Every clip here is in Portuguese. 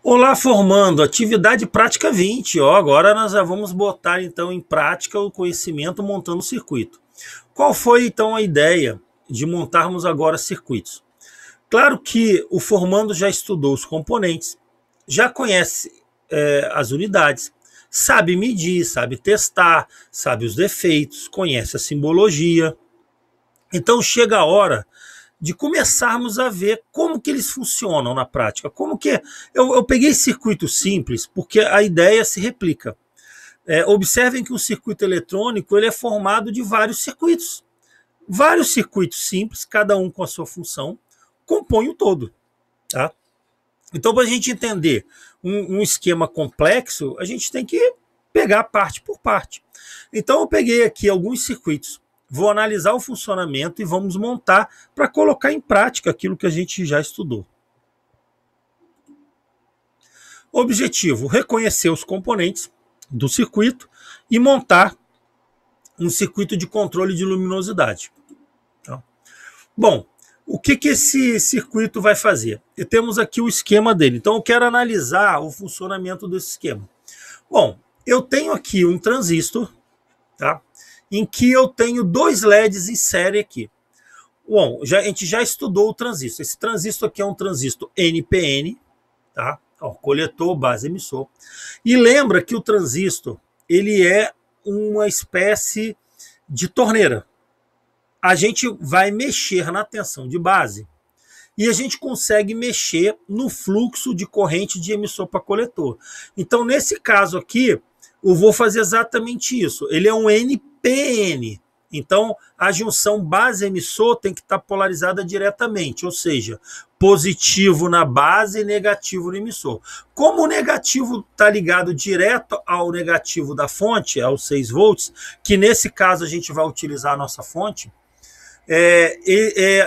Olá, formando, atividade prática 20. Ó, agora nós já vamos botar então em prática o conhecimento montando o circuito. Qual foi então a ideia de montarmos agora circuitos? Claro que o formando já estudou os componentes, já conhece as unidades, sabe medir, sabe testar, sabe os defeitos, conhece a simbologia. Então chega a hora de começarmos a ver como que eles funcionam na prática. Como que eu peguei circuitos simples porque a ideia se replica. Observem que o circuito eletrônico ele é formado de vários circuitos. Vários circuitos simples, cada um com a sua função, compõem o todo. Tá? Então, para a gente entender um esquema complexo, a gente tem que pegar parte por parte. Então, eu peguei aqui alguns circuitos, vou analisar o funcionamento e vamos montar para colocar em prática aquilo que a gente já estudou. Objetivo: reconhecer os componentes do circuito e montar um circuito de controle de luminosidade. Bom, o que esse circuito vai fazer? E temos aqui o esquema dele. Então, eu quero analisar o funcionamento desse esquema. Bom, eu tenho aqui um transistor, tá? Em que eu tenho dois LEDs em série aqui. Bom, a gente já estudou o transistor. Esse transistor aqui é um transistor NPN, tá? Ó, coletor, base, emissor. E lembra que o transistor ele é uma espécie de torneira. A gente vai mexer na tensão de base e a gente consegue mexer no fluxo de corrente de emissor para coletor. Então, nesse caso aqui, eu vou fazer exatamente isso. Ele é um NPN. Então, a junção base-emissor tem que estar polarizada diretamente, ou seja, positivo na base e negativo no emissor. Como o negativo está ligado direto ao negativo da fonte, aos 6 volts, que nesse caso a gente vai utilizar a nossa fonte,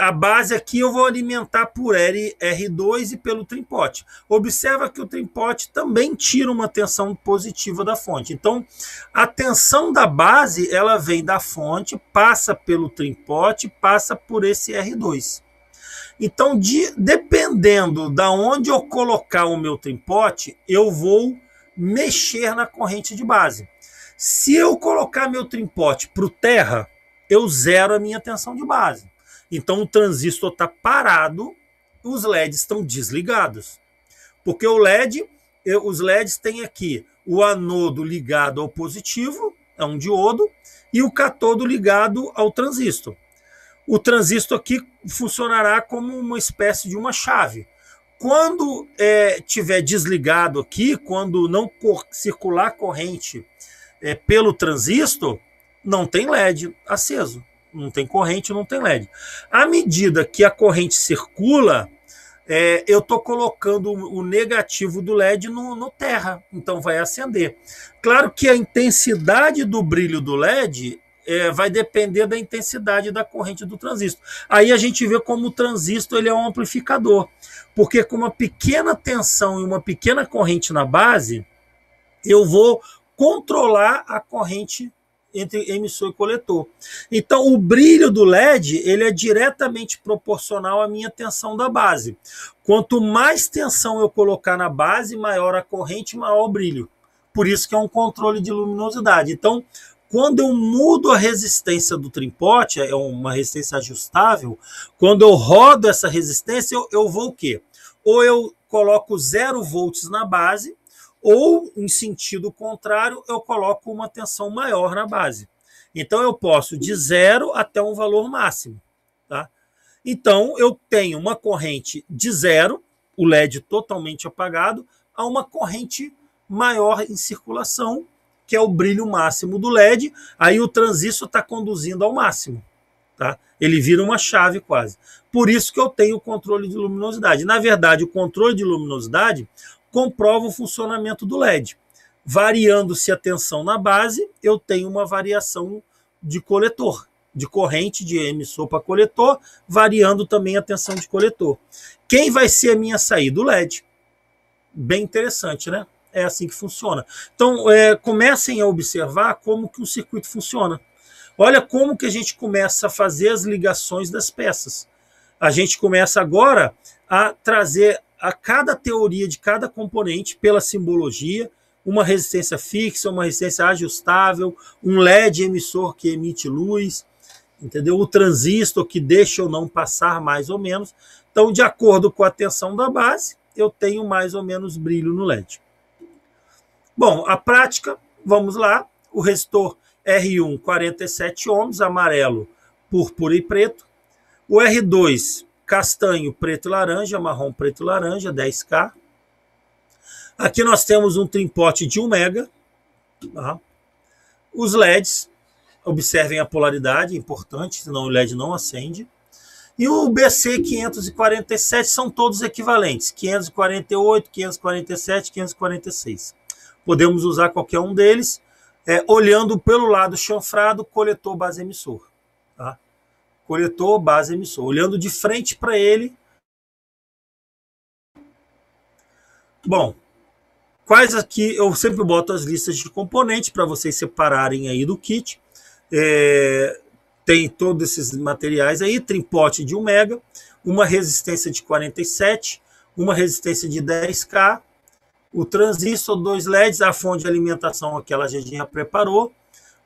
a base aqui eu vou alimentar por R2 e pelo trimpote. Observa que o trimpote também tira uma tensão positiva da fonte. Então, a tensão da base ela vem da fonte, passa pelo trimpote, passa por esse R2. Então, dependendo da onde eu colocar o meu trimpote, eu vou mexer na corrente de base. Se eu colocar meu trimpote para o terra, eu zero a minha tensão de base. Então o transistor está parado, os LEDs estão desligados. Porque os LEDs têm aqui o anodo ligado ao positivo, é um diodo, e o catodo ligado ao transistor. O transistor aqui funcionará como uma espécie de uma chave. Quando tiver desligado aqui, quando não circular corrente pelo transistor, não tem LED aceso, não tem corrente, não tem LED. À medida que a corrente circula, eu estou colocando o negativo do LED no terra, então vai acender. Claro que a intensidade do brilho do LED vai depender da intensidade da corrente do transistor. Aí a gente vê como o transistor ele é um amplificador, porque com uma pequena tensão e uma pequena corrente na base, eu vou controlar a corrente entre emissor e coletor. Então, o brilho do LED ele é diretamente proporcional à minha tensão da base. Quanto mais tensão eu colocar na base, maior a corrente, maior o brilho. Por isso que é um controle de luminosidade. Então, quando eu mudo a resistência do trimpote, é uma resistência ajustável, quando eu rodo essa resistência, eu vou o quê? Ou eu coloco 0 volts na base, ou, em sentido contrário, eu coloco uma tensão maior na base. Então, eu posso de 0 até um valor máximo. Tá? Então, eu tenho uma corrente de 0, o LED totalmente apagado, a uma corrente maior em circulação, que é o brilho máximo do LED. Aí o transistor está conduzindo ao máximo. Tá? Ele vira uma chave quase. Por isso que eu tenho o controle de luminosidade. Na verdade, o controle de luminosidade comprova o funcionamento do LED. Variando-se a tensão na base, eu tenho uma variação de coletor, de corrente de emissor para coletor, variando também a tensão de coletor. Quem vai ser a minha saída? O LED. Bem interessante, né? É assim que funciona. Então, comecem a observar como que o circuito funciona. Olha como que a gente começa a fazer as ligações das peças. A gente começa agora a trazer a cada teoria de cada componente pela simbologia, uma resistência fixa, uma resistência ajustável, um LED emissor que emite luz, entendeu? O transistor que deixa ou não passar mais ou menos. Então, de acordo com a tensão da base, eu tenho mais ou menos brilho no LED. Bom, a prática, vamos lá. O resistor R1, 47 ohms, amarelo, púrpura e preto. O R2, castanho, preto e laranja, marrom, preto e laranja, 10K. Aqui nós temos um trimpote de 1 mega. Tá? Os LEDs, observem a polaridade, importante, senão o LED não acende. E o BC 547 são todos equivalentes, 548, 547, 546. Podemos usar qualquer um deles, olhando pelo lado chanfrado, coletor, base, emissor. Tá? Coletor, base, emissor. Olhando de frente para ele. Bom, quais aqui, eu sempre boto as listas de componentes para vocês separarem aí do kit. Tem todos esses materiais aí, trimpote de 1 mega, uma resistência de 47, uma resistência de 10K, o transistor, 2 LEDs, a fonte de alimentação aquela já preparou,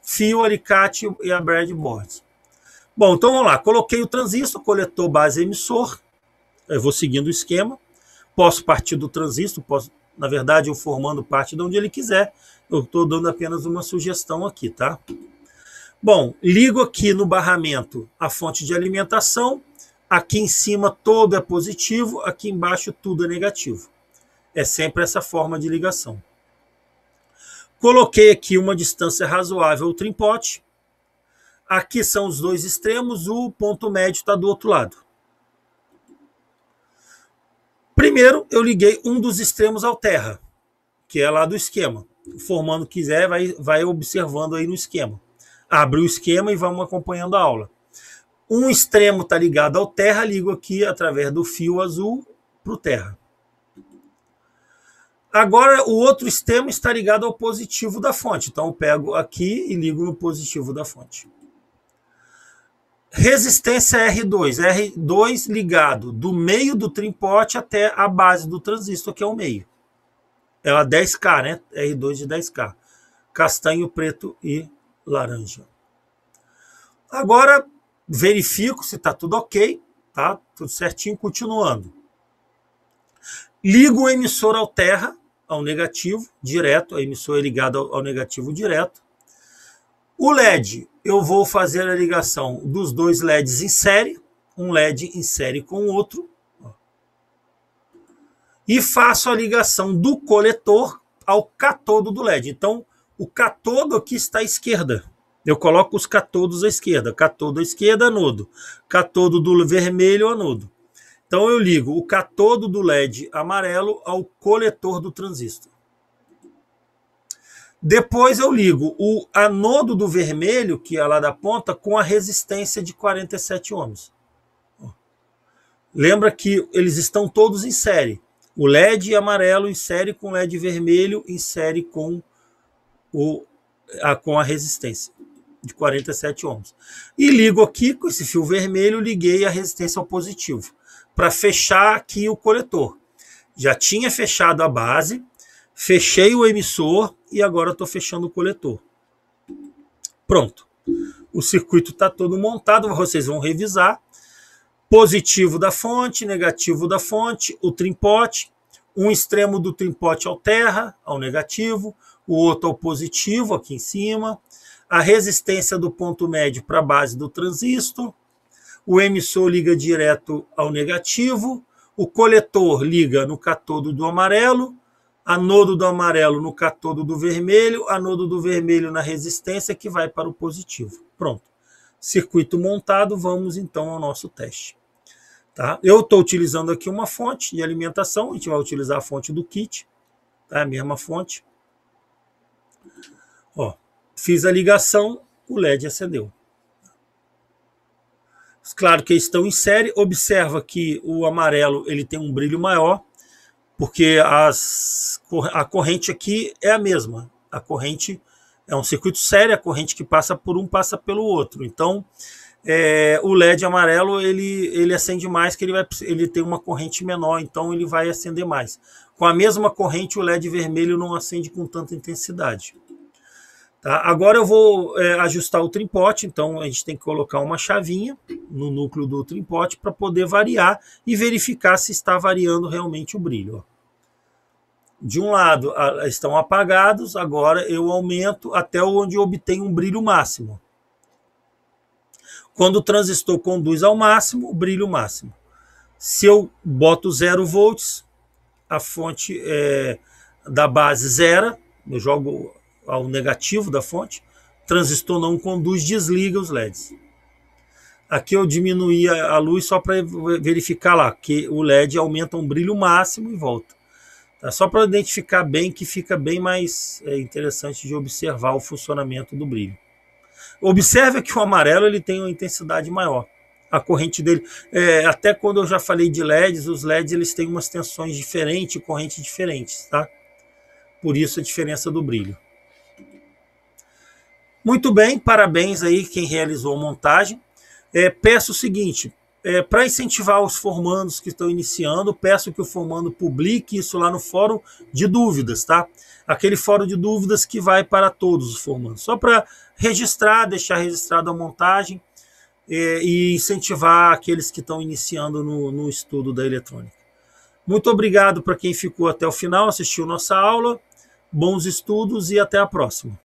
fio, alicate e a breadboard. Bom, então vamos lá, coloquei o transistor, coletor, base, emissor, eu vou seguindo o esquema, posso partir do transistor, posso, na verdade, eu formando parte de onde ele quiser, eu estou dando apenas uma sugestão aqui, tá? Bom, ligo aqui no barramento a fonte de alimentação, aqui em cima todo é positivo, aqui embaixo tudo é negativo. É sempre essa forma de ligação. Coloquei aqui uma distância razoável ao trimpote. Aqui são os dois extremos, o ponto médio está do outro lado. Primeiro, eu liguei um dos extremos ao terra, que é lá do esquema. Formando quiser, vai observando aí no esquema. Abre o esquema e vamos acompanhando a aula. Um extremo está ligado ao terra, ligo aqui através do fio azul para o terra. Agora o outro extremo está ligado ao positivo da fonte. Então eu pego aqui e ligo no positivo da fonte. Resistência R2. R2 ligado do meio do trimpote até a base do transistor, que é o meio. É a 10K, né? R2 de 10K. Castanho, preto e laranja. Agora verifico se está tudo ok, tá? Tudo certinho, continuando. Ligo o emissor ao terra, ao negativo, direto. O emissor é ligado ao negativo direto. O LED, eu vou fazer a ligação dos dois LEDs em série, um LED em série com o outro. E faço a ligação do coletor ao catodo do LED. Então, o catodo aqui está à esquerda. Eu coloco os catodos à esquerda. Catodo à esquerda, anodo. Catodo do vermelho, anodo. Então eu ligo o catodo do LED amarelo ao coletor do transistor. Depois eu ligo o anodo do vermelho, que é lá da ponta, com a resistência de 47 ohms. Lembra que eles estão todos em série. O LED amarelo em série com o LED vermelho em série com a resistência de 47 ohms. E ligo aqui com esse fio vermelho, liguei a resistência ao positivo, para fechar aqui o coletor. Já tinha fechado a base, fechei o emissor e agora estou fechando o coletor. Pronto. O circuito está todo montado, vocês vão revisar. Positivo da fonte, negativo da fonte, o trimpote, um extremo do trimpote ao terra, ao negativo, o outro ao positivo, aqui em cima, a resistência do ponto médio para a base do transistor, o emissor liga direto ao negativo, o coletor liga no catodo do amarelo, anodo do amarelo no catodo do vermelho, anodo do vermelho na resistência que vai para o positivo. Pronto. Circuito montado, vamos então ao nosso teste. Tá? Eu estou utilizando aqui uma fonte de alimentação, a gente vai utilizar a fonte do kit, tá? A mesma fonte. Ó, fiz a ligação, o LED acendeu. Claro que estão em série, observa que o amarelo ele tem um brilho maior, porque a corrente aqui é a mesma. A corrente é um circuito sério, a corrente que passa por um passa pelo outro. Então, o LED amarelo ele acende mais, que ele tem uma corrente menor, então ele vai acender mais. Com a mesma corrente, o LED vermelho não acende com tanta intensidade. Tá? Agora eu vou ajustar o trimpote, então a gente tem que colocar uma chavinha no núcleo do trimpote para poder variar e verificar se está variando realmente o brilho. Ó. De um lado estão apagados, agora eu aumento até onde eu obtenho um brilho máximo. Quando o transistor conduz ao máximo, o brilho máximo. Se eu boto 0 volts, a fonte da base zera, eu jogo ao negativo da fonte, o transistor não conduz, desliga os LEDs. Aqui eu diminuí a luz só para verificar lá, que o LED aumenta um brilho máximo e volta. Tá? Só para identificar bem, que fica bem mais interessante de observar o funcionamento do brilho. Observe que o amarelo ele tem uma intensidade maior. A corrente dele, até quando eu já falei de LEDs, os LEDs eles têm umas tensões diferentes, correntes diferentes, tá? Por isso a diferença do brilho. Muito bem, parabéns aí quem realizou a montagem. Peço o seguinte, para incentivar os formandos que estão iniciando, peço que o formando publique isso lá no fórum de dúvidas, tá? Aquele fórum de dúvidas que vai para todos os formandos. Só para registrar, deixar registrado a montagem e incentivar aqueles que estão iniciando no estudo da eletrônica. Muito obrigado para quem ficou até o final, assistiu nossa aula. Bons estudos e até a próxima.